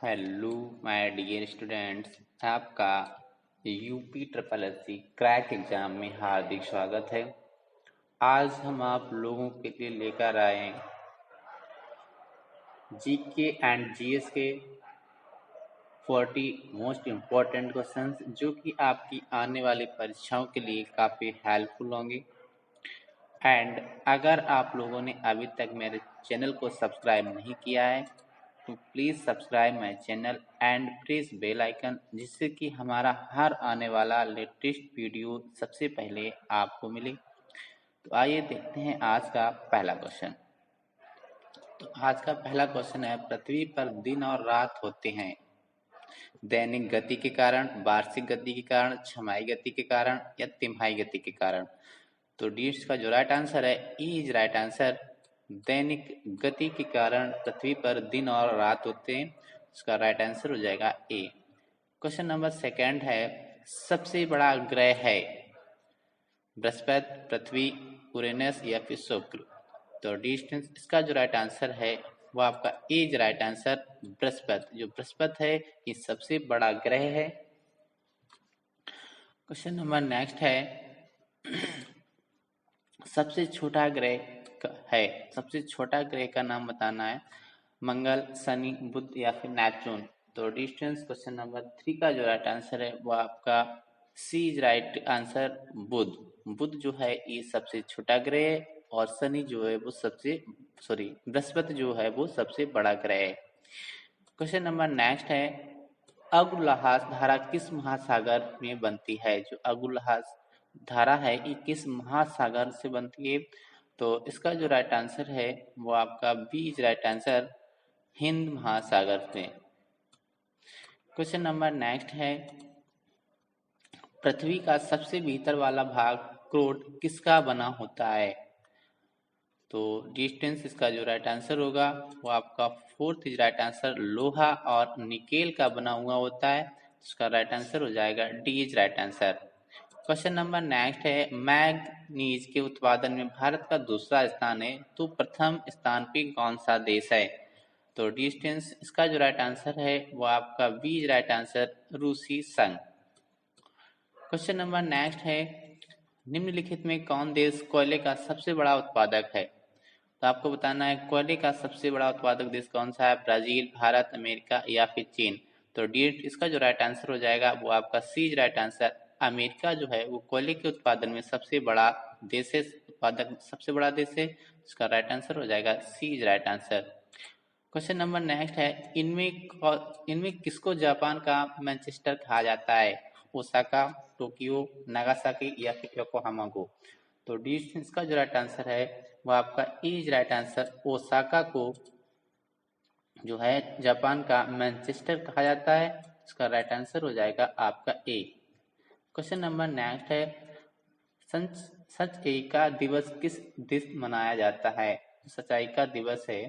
Hello my dear students, आपका UP triple S C crack exam में हार्दिक स्वागत है। आज हम आप लोगों के लिए लेकर आए हैं जीके एंड जीएस के 40 मोस्ट इम्पोर्टेंट क्वेश्चंस जो कि आपकी आने वाली परीक्षाओं के लिए काफ़ी हेल्पफुल होंगे। एंड अगर आप लोगों ने अभी तक मेरे चैनल को सब्सक्राइब नहीं किया है तो please subscribe my channel and press bell icon, जिससे कि हमारा हर आने वाला लेटेस्ट वीडियो सबसे पहले आपको मिले। तो आइए देखते हैं आज का पहला क्वेश्चन। तो आज का पहला क्वेश्चन है, पृथ्वी पर दिन और रात होते हैं दैनिक गति के कारण, वार्षिक गति के कारण, छमाही गति के कारण या तिमाही गति के कारण। तो डी का जो राइट आंसर है ई इज राइट आंसर। दैनिक गति के कारण पृथ्वी पर दिन और रात होते हैं। इसका राइट आंसर हो जाएगा ए। क्वेश्चन नंबर सेकंड है, सबसे बड़ा ग्रह है बृहस्पति, पृथ्वी, यूरेनस या फिर शुक्र। तो डिस्टेंस इसका जो राइट आंसर है वो आपका A is right answer. Brihaspati, जो बृहस्पति है ये सबसे बड़ा ग्रह है। क्वेश्चन नंबर नेक्स्ट है, सबसे छोटा ग्रह है, सबसे छोटा ग्रह का नाम बताना है। मंगल, शनि, बुध या फिर नेपच्यून। तो डिस्टेंस क्वेश्चन नंबर 3 का जो राइट आंसर है वो आपका सी इज राइट आंसर, बुध। बुध जो है ये सबसे छोटा ग्रह है और शनि जो है वो बृहस्पति जो है वो सबसे बड़ा ग्रह है। क्वेश्चन नंबर नेक्स्ट है, अगुलहास धारा किस महासागर में बनती है। जो अगुलहास धारा है ये किस महासागर से बनती है। तो इसका जो राइट आंसर है वो आपका बी इज राइट आंसर, हिंद महासागर में। क्वेश्चन नंबर नेक्स्ट है, पृथ्वी का सबसे भीतर वाला भाग क्रोट किसका बना होता है। तो डिस्टेंस इसका जो राइट आंसर होगा वो आपका फोर्थ इज राइट आंसर, लोहा और निकेल का बना हुआ होता है। इसका राइट आंसर हो जाएगा D is right answer. Question number next है, मैग्नीज के उत्पादन में भारत का दूसरा स्थान है तो प्रथम स्थान पे कौन सा देश है। तो डिस्टेंस इसका जो राइट आंसर है वो आपका बी इज राइट आंसर, रूसी संघ। क्वेश्चन नंबर नेक्स्ट है, निम्नलिखित में कौन देश कोयले का सबसे बड़ा उत्पादक है। तो आपको बताना है कोयले का सबसे बड़ा उत्पादक देश कौन सा है, ब्राजील, भारत, अमेरिका या फिर चीन। तो डी इसका जो राइट आंसर हो जाएगा वो आपका सी इज राइट आंसर। अमेरिका जो है वो कोयले के उत्पादन में सबसे बड़ा देश है, उत्पादक सबसे बड़ा देश है। इसका राइट आंसर हो जाएगा C is right answer. Question number next है, इनमें किसको जापान का मैनचेस्टर कहा जाता है। ओसाका, टोक्यो, नागासाकी या फिर योकोहामा को। तो डी इसका जो राइट आंसर है वो आपका E is right answer. Osaka को जो है जापान का मैनचेस्टर कहा जाता है। इसका राइट आंसर हो जाएगा आपका ए। क्वेश्चन नंबर नेक्स्ट है, सच का दिवस किस दिन मनाया जाता है। सच्चाई का दिवस है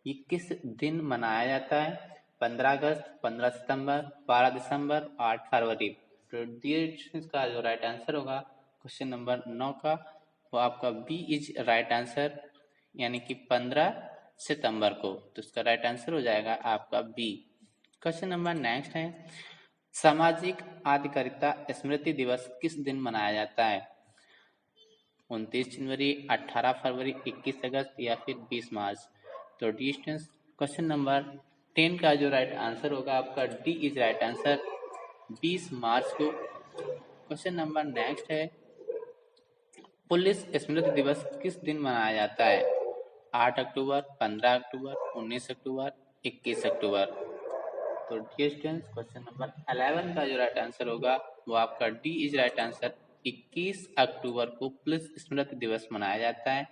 ये किस दिन मनाया जाता है। 15 अगस्त, 15 सितंबर, 12 दिसंबर, 8 फरवरी। तो का जो राइट आंसर होगा क्वेश्चन नंबर 9 का वो आपका बी इज राइट आंसर, यानी कि 15 सितंबर को। तो इसका राइट आंसर हो जाएगा आपका बी। क्वेश्चन नंबर नेक्स्ट है, सामाजिक अधिकारिता स्मृति दिवस किस दिन मनाया जाता है। 29 जनवरी, 18 फरवरी, 21 अगस्त या फिर 20 मार्च। तो डिस्टेंस क्वेश्चन नंबर 10 का जो राइट आंसर होगा आपका डी इज राइट आंसर, 20 मार्च को। क्वेश्चन नंबर नेक्स्ट है, पुलिस स्मृति दिवस किस दिन मनाया जाता है। 8 अक्टूबर, 15 अक्टूबर, 19 अक्टूबर, 21 अक्टूबर। तो डिस्टेंस क्वेश्चन नंबर 11 का जो राइट आंसर होगा वो आपका डी इज राइट आंसर, 21 अक्टूबर को पुलिस स्मृति दिवस मनाया जाता है।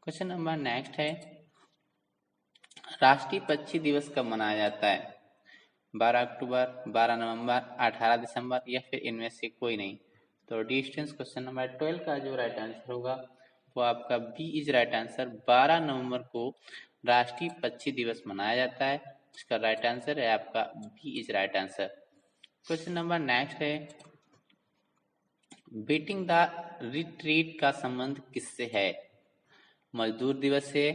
क्वेश्चन नंबर नेक्स्ट है, राष्ट्रीय पक्षी दिवस कब मनाया जाता है। 12 अक्टूबर, 12 नवंबर, 18 दिसंबर या फिर इनमें से कोई नहीं। तो डिस्टेंस क्वेश्चन नंबर 12 का जो राइट आंसर होगा वो आपका बी इज राइट आंसर, 12 नवंबर को राष्ट्रीय पक्षी दिवस मनाया जाता है। इसका राइट आंसर है आपका B is right answer. Question number next है, बीटिंग द रिट्रीट का संबंध किससे है। मजदूर दिवस से,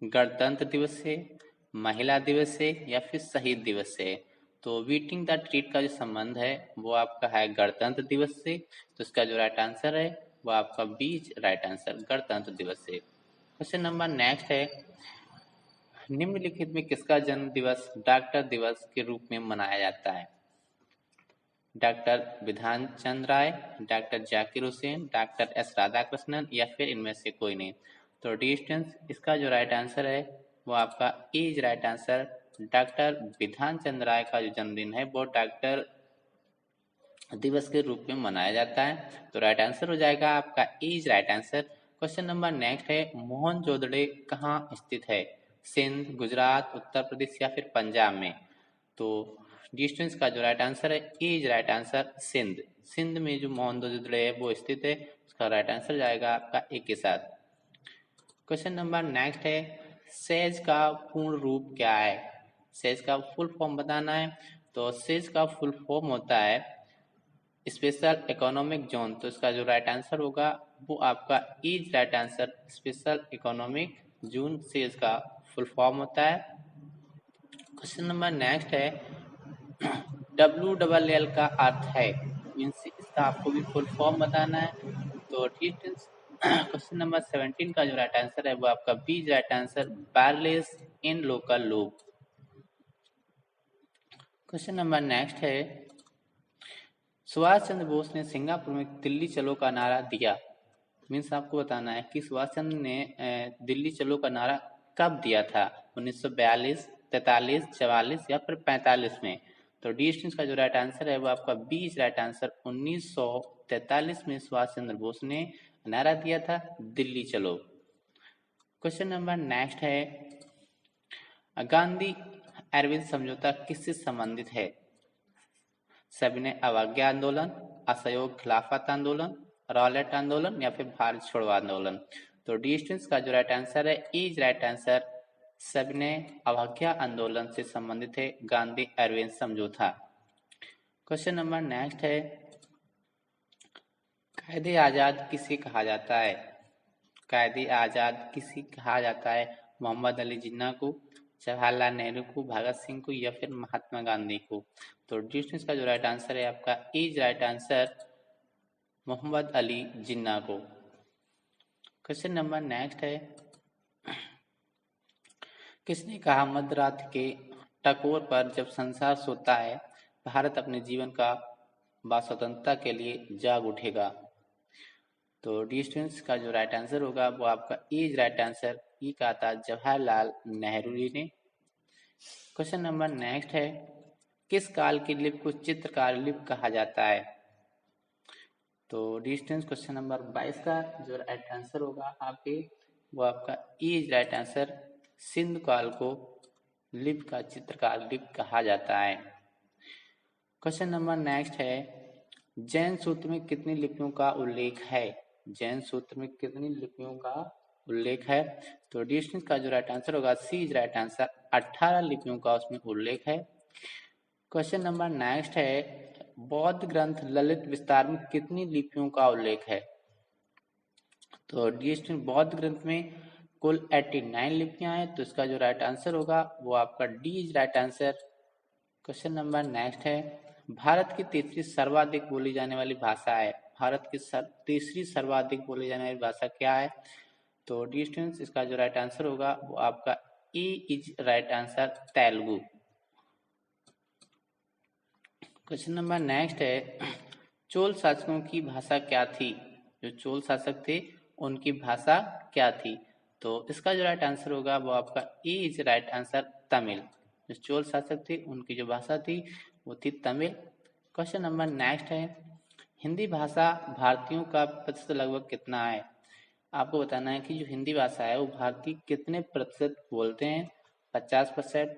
गणतंत्र दिवस से, महिला दिवस से या फिर शहीद दिवस से? तो बीटिंग द ट्रीट का जो संबंध है वो आपका है गणतंत्र दिवस से। तो इसका जो राइट आंसर है वो आपका बी राइट आंसर, गणतंत्र दिवस से। क्वेश्चन नंबर नेक्स्ट है, निम्नलिखित में किसका जन्म दिवस डॉक्टर दिवस के रूप में मनाया जाता है? Doctor Vidhan Chandra Roy, doctor Zakir Hussain, doctor S Radhakrishnan या फिर इनमें से कोई नहीं? तो डिस्टेंस इसका जो राइट आंसर है वो आपका is right answer. Doctor Vidhan Chandra राय का जो जन्मदिन है वो डॉक्टर दिवस के रूप में मनाया जाता है। तो राइट आंसर हो जाएगा आपका is right answer. Question number next है, मोहनजोदड़ो कहाँ स्थित है? सिंध, गुजरात, उत्तर प्रदेश या फिर पंजाब में? तो डिस्टेंस का जो राइट आंसर है is right answer Sindh. Sindh में जो मोहनजोदड़ो है वो स्थित है। उसका राइट आंसर जाएगा आपका एक के साथ। क्वेश्चन नंबर नेक्स्ट है, सेज का पूर्ण रूप क्या है? सेज का फुल फॉर्म बताना है। तो सेज का फुल फॉर्म होता है स्पेशल इकोनॉमिक जोन। तो इसका जो राइट आंसर होगा वो आपका is right answer, special economic zone से इसका फुल फॉर्म होता है। क्वेश्चन नंबर नेक्स्ट है, WLL का अर्थ है, मीन्स इसका आपको भी फुल फॉर्म बताना है। तो क्वेश्चन नंबर 17 का जो राइट आंसर है वो आपका B right answer, wireless in local loop. Question number next है, सुभाष चंद्र बोस ने सिंगापुर में दिल्ली चलो का नारा दिया। मीन्स आपको बताना है कि सुभाष चंद्र ने दिल्ली चलो का नारा कब दिया था? 1942, 43, 44 या फिर 45 में? तो डी स्टेंस का जो राइट आंसर है वो आपका बी राइट आंसर, 1943 में सुभाष चंद्र बोस ने नारा दिया था दिल्ली चलो। क्वेश्चन नंबर नेक्स्ट है, गांधी अरविंद समझौता किससे संबंधित है? सविनय अवज्ञा आंदोलन, असहयोग खिलाफत आंदोलन, रॉलेट आंदोलन या फिर भारत छोड़ो आंदोलन? तो डिस्टेंस का जो राइट आंसर है इज राइट आंसर, सविनय अवज्ञा आंदोलन से संबंधित है गांधी अरविंद समझौता। क्वेश्चन नंबर नेक्स्ट है, कायदे आजाद किसे कहा जाता है? कायदे आजाद किसे कहा जाता है? मोहम्मद अली जिन्ना को, जवाहरलाल नेहरू को, भगत सिंह को या फिर महात्मा गांधी को? तो डिस्टेंस का जो राइट आंसर है आपका is right answer, Mohammad Ali Jinnah को। क्वेश्चन नंबर नेक्स्ट है, किसने कहा मध्यरात के टकोर पर जब संसार सोता है भारत अपने जीवन का व स्वतंत्रता के लिए जाग उठेगा? तो डिस्टेंस का जो राइट आंसर होगा वो आपका इज राइट आंसर, ई कहा था जवाहरलाल नेहरू जी ने। क्वेश्चन नंबर नेक्स्ट है, किस काल की लिपि को चित्रकार लिपि कहा जाता है? तो डिस्टेंस क्वेश्चन नंबर 22 का जो राइट आंसर होगा आपके वो आपका इज राइट आंसर, सिंधु काल को लिपि का चित्रकार लिपि कहा जाता है। क्वेश्चन नंबर नेक्स्ट है, जैन सूत्र में कितनी लिपियों का उल्लेख है? जैन सूत्र में कितनी लिपियों का उल्लेख है? तो डिस्टेंस का जो राइट आंसर होगा सी इज राइट आंसर, 18 लिपियों का उसमें उल्लेख है। क्वेश्चन नंबर नेक्स्ट है, बौद्ध ग्रंथ ललित विस्तार में कितनी लिपियों का उल्लेख है? तो डिस्टेंस बौद्ध ग्रंथ में कुल 89 लिपियां हैं। तो इसका जो राइट आंसर होगा वो आपका D is right answer. Question number next है, भारत की तीसरी सर्वाधिक बोली जाने वाली भाषा है। भारत की तीसरी सर्वाधिक बोली जाने वाली भाषा क्या है? तो डिस्टेंस इसका जो राइट आंसर होगा वो आपका E is right answer, Telugu. Question number next है, चोल शासकों की भाषा क्या थी? जो चोल शासक थे उनकी भाषा क्या थी? तो इसका जो राइट आंसर होगा वो आपका E is right answer, Tamil. जो चोल शासक थे उनकी जो भाषा थी वो थी तमिल। क्वेश्चन नंबर नेक्स्ट है, हिंदी भाषा भारतीयों का प्रतिशत लगभग कितना है? आपको बताना है कि जो हिंदी भाषा है वो भारतीय कितने प्रतिशत बोलते हैं? 50%,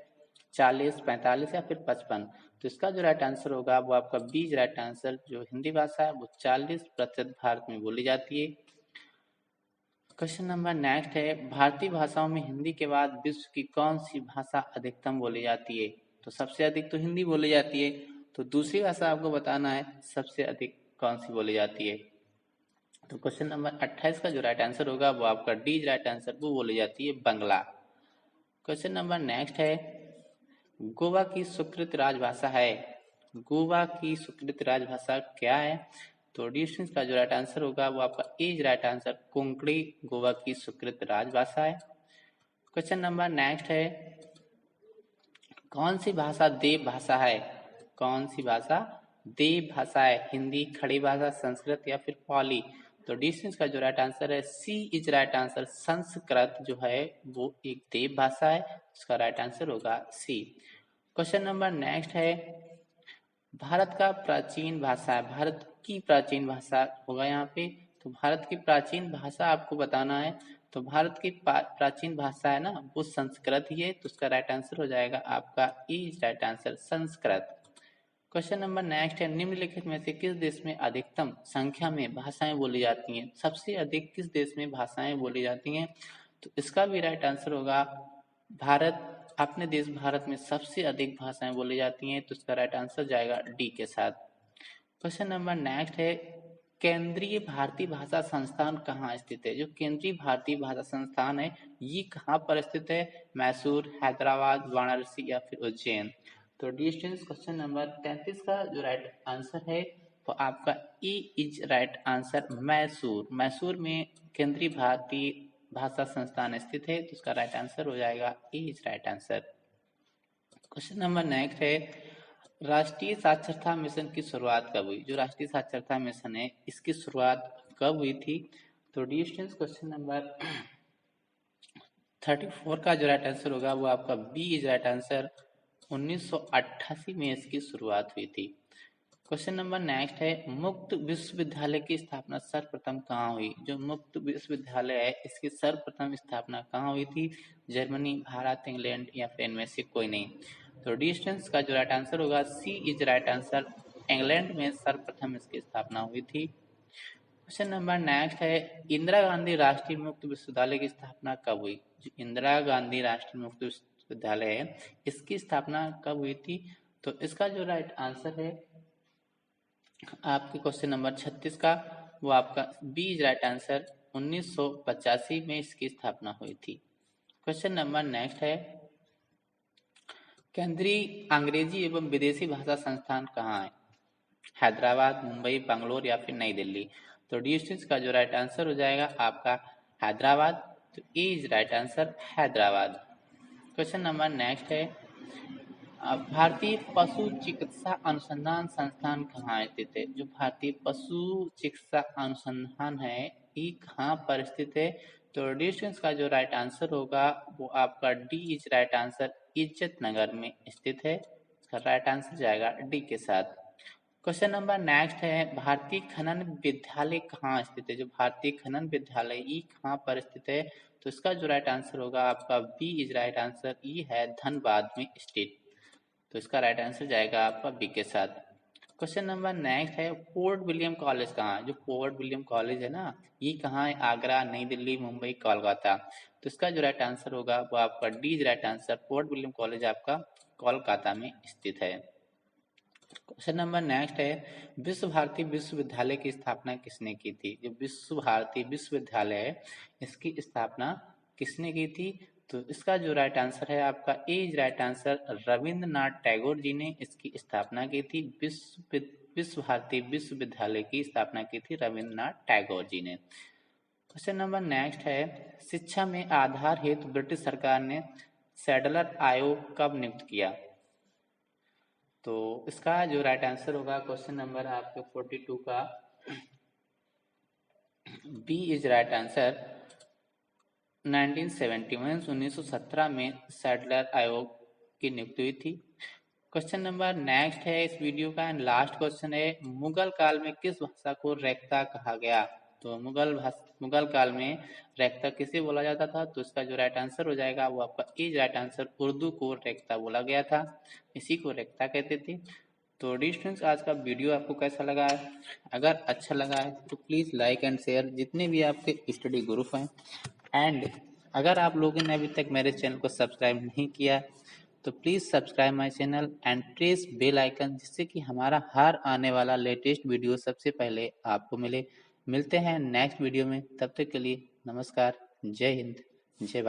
40, 45 या फिर 55? तो इसका जो राइट आंसर होगा वो आपका बी राइट आंसर, जो हिंदी भाषा है वो 40% भारत में बोली जाती है। क्वेश्चन नंबर नेक्स्ट है, भारतीय भाषाओं में हिंदी के बाद विश्व की कौन सी भाषा अधिकतम बोली जाती है? तो सबसे अधिक तो हिंदी बोली जाती है, तो दूसरी भाषा आपको बताना है सबसे अधिक कौन सी बोली जाती है। तो क्वेश्चन नंबर 28 का जो राइट आंसर होगा वो आपका डी राइट आंसर, वो बोली जाती है बंगला। क्वेश्चन नंबर नेक्स्ट है, गोवा की स्वीकृत राजभाषा है। गोवा की स्वीकृत राजभाषा क्या है? तो डिस्टेंस का जो राइट आंसर होगा वो आपका is right answer, Konkani Goa की स्वीकृत राजभाषा है। क्वेश्चन नंबर नेक्स्ट है, कौन सी भाषा देव भाषा है? कौन सी भाषा देव भाषा है? हिंदी, खड़ी भाषा, संस्कृत या फिर पाली? तो डिस्टेंस का जो राइट आंसर है सी इज राइट आंसर, संस्कृत जो है वो एक देव भाषा है, उसका राइट आंसर होगा सी। क्वेश्चन नंबर नेक्स्ट है, भारत का प्राचीन भाषा है, भारत की प्राचीन भाषा होगा यहाँ पे। तो भारत की प्राचीन भाषा आपको बताना है, तो भारत की प्राचीन भाषा है ना वो संस्कृत ही है, तो उसका राइट आंसर हो जाएगा आपका is right answer, Sanskrit. Question number next है, निम्नलिखित में से किस देश में अधिकतम संख्या में भाषाएं बोली जाती हैं? सबसे अधिक किस देश में भाषाएं बोली जाती हैं? तो इसका भी राइट आंसर होगा भारत। अपने देश भारत में सबसे अधिक भाषाएं बोली जाती हैं, तो इसका राइट आंसर जाएगा डी के साथ। क्वेश्चन नंबर नेक्स्ट है, केंद्रीय भारतीय भाषा संस्थान कहाँ स्थित है? जो केंद्रीय भारतीय भाषा संस्थान है ये कहाँ पर स्थित है? मैसूर, हैदराबाद, वाराणसी या फिर उज्जैन? तो डिस्टेंस क्वेश्चन नंबर 33 का जो राइट आंसर है वो आपका E is right answer, Mysore. Mysore में केंद्रीय भारतीय भाषा संस्थान स्थित है, तो उसका राइट आंसर हो जाएगा E is right answer. Question number next है, राष्ट्रीय साक्षरता मिशन की शुरुआत कब हुई? जो राष्ट्रीय साक्षरता मिशन है इसकी शुरुआत कब हुई थी? तो डिस्टेंस क्वेश्चन नंबर 34 का जो राइट आंसर होगा वो आपका बी इज राइट आंसर, 1988 में इसकी शुरुआत हुई थी। क्वेश्चन नंबर नेक्स्ट है, मुक्त विश्वविद्यालय की स्थापना सर्वप्रथम कहाँ हुई? जो मुक्त विश्वविद्यालय है इसकी सर्वप्रथम स्थापना कहाँ हुई थी? जर्मनी, भारत, इंग्लैंड या फिर इनमें से कोई नहीं? तो डिस्टेंस का जो राइट आंसर होगा सी इज राइट आंसर, इंग्लैंड में सर्वप्रथम इसकी स्थापना हुई थी। क्वेश्चन नंबर नेक्स्ट है, इंदिरा गांधी राष्ट्रीय मुक्त विश्वविद्यालय की स्थापना कब हुई? जो इंदिरा गांधी राष्ट्रीय मुक्त विश्वविद्यालय है इसकी स्थापना कब हुई थी? तो इसका जो राइट आंसर है आपके क्वेश्चन नंबर 36 का वो आपका बी इज राइट आंसर, 1985 में इसकी स्थापना हुई थी। क्वेश्चन नंबर नेक्स्ट है, केंद्रीय अंग्रेजी एवं विदेशी भाषा संस्थान कहाँ है? हैदराबाद, मुंबई, बेंगलोर या फिर नई दिल्ली? तो डिस्टेंस का जो राइट आंसर हो जाएगा आपका हैदराबाद, तो A is right answer, Hyderabad. Question number next है, भारतीय पशु चिकित्सा अनुसंधान संस्थान कहाँ स्थित है? जो भारतीय पशु चिकित्सा अनुसंधान है ये कहाँ पर स्थित है? तो डिस्टेंस का जो राइट आंसर होगा वो आपका डी इज राइट आंसर, इज्जत नगर में स्थित है, इसका राइट आंसर जाएगा डी के साथ। क्वेश्चन नंबर नेक्स्ट है, भारतीय खनन विद्यालय कहाँ स्थित है? जो भारतीय खनन विद्यालय ये कहाँ पर स्थित है? तो इसका जो राइट आंसर होगा आपका बी इज राइट आंसर, ये है धनबाद में स्थित, तो इसका राइट आंसर जाएगा आपका बी के साथ। क्वेश्चन नंबर नेक्स्ट है, फोर्ट विलियम कॉलेज कहाँ है? जो फोर्ट विलियम कॉलेज है ना ये कहाँ है? आगरा, नई दिल्ली, मुंबई, कोलकाता? तो इसका जो राइट आंसर होगा वो आपका D is right answer, fort William college आपका कोलकाता में स्थित है। क्वेश्चन नंबर नेक्स्ट है, विश्व भारती विश्वविद्यालय की स्थापना किसने की थी? जो विश्व भारती विश्वविद्यालय है इसकी स्थापना किसने की थी? तो इसका जो राइट आंसर है आपका A is right answer, Rabindranath Tagore ji ने इसकी स्थापना की थी। विश्व भारती विश्वविद्यालय की स्थापना की थी रविंद्रनाथ टैगोर जी ने। क्वेश्चन नंबर नेक्स्ट है, शिक्षा में आधार हेतु ब्रिटिश सरकार ने सैडलर आयोग कब नियुक्त किया? तो इसका जो राइट आंसर होगा क्वेश्चन नंबर आपके 42 का बी इज राइट आंसर, 1917 में सैडलर आयोग की नियुक्ति हुई थी। क्वेश्चन नंबर नेक्स्ट है इस वीडियो का एंड लास्ट क्वेश्चन है, मुगल काल में किस भाषा को रेख्ता कहा गया? तो मुगल काल में रेख्ता किसे बोला जाता था? तो इसका जो राइट आंसर हो जाएगा वो आपका इज राइट आंसर, उर्दू को रेख्ता बोला गया था, इसी को रेख्ता कहते थे। तो डिस्टेंस आज का वीडियो आपको कैसा लगा है? अगर अच्छा लगा है तो प्लीज़ लाइक एंड शेयर जितने भी आपके स्टडी ग्रुप हैं, एंड अगर आप लोगों ने अभी तक मेरे चैनल को सब्सक्राइब नहीं किया तो please subscribe my channel and press bell icon, जिससे कि हमारा हर आने वाला लेटेस्ट वीडियो सबसे पहले आपको मिले। मिलते हैं नेक्स्ट वीडियो में, तब तक के लिए नमस्कार, जय हिंद, जय भारत।